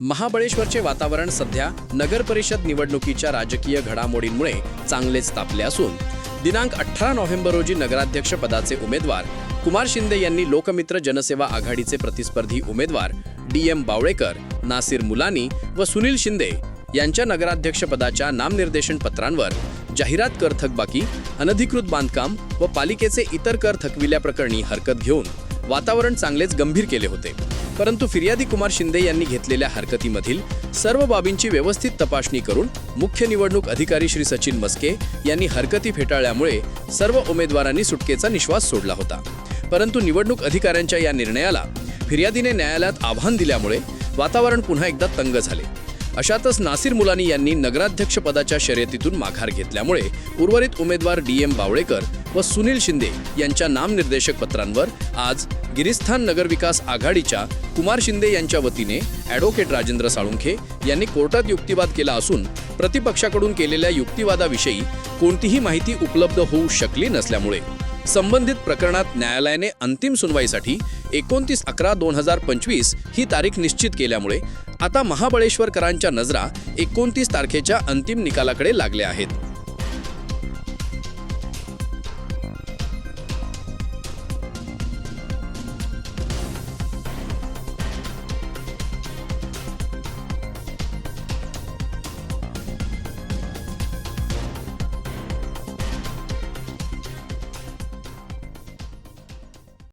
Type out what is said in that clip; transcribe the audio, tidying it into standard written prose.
महाबळेश्वरचे वातावरण सध्या नगर परिषद निवडणुकीच्या राजकीय घडामोडींमुळे चांगलेच तापले असून दिनांक 18 नोव्हेंबर रोजी नगराध्यक्ष पदाचे उमेदवार कुमार शिंदे यांनी लोकमित्र जनसेवा आघाडीचे प्रतिस्पर्धी उमेदवार DM बावळेकर, नासिर मुलानी व सुनील शिंदे यांच्या नगराध्यक्ष पदाच्या नामनिर्देशन पत्रांवर जाहिरात कर थकबाकी, अनधिकृत बांधकाम व पालिकेचे इतर कर थकविल्याप्रकरणी हरकत घेऊन वातावरण चांगलेच गंभीर केले होते। परंतु फिर्यादी कुमार शिंदे यांनी घेतलेल्या हरकतीमधील सर्व बाबींची व्यवस्थित तपासणी करून मुख्य निवडणूक अधिकारी श्री सचिन मस्के यांनी हरकती फेटाळल्यामुळे सर्व उमेदवारांनी सुटकेचा निश्वास सोडला होता। परंतु निवडणूक अधिकाऱ्यांच्या या निर्णयाला फिर्यादीने न्यायालयात आव्हान दिल्यामुळे वातावरण पुन्हा एकदा तंग झाले। अशातच नासिर मुलानी यांनी नगराध्यक्ष पदाच्या शर्यतीतून माघार घेतल्यामुळे उर्वरित उमेदवार DM बावळेकर व सुनील शिंदे यांच्या नामनिर्देशक पत्रांवर आज गिरीस्थान नगरविकास आघाडीच्या कुमार शिंदे यांच्या वतीने ॲडव्होकेट राजेंद्र साळुंखे यांनी कोर्टात युक्तिवाद केला असून प्रतिपक्षाकडून केलेल्या युक्तिवादाविषयी कोणतीही माहिती उपलब्ध होऊ शकली नसल्यामुळे संबंधित प्रकरणात न्यायालयाने अंतिम सुनवाईसाठी 29/11/2025 ही तारीख निश्चित केल्यामुळे आता महाबळेश्वरकरांच्या नजरा 29 तारखेच्या अंतिम निकालाकडे लागल्या आहेत।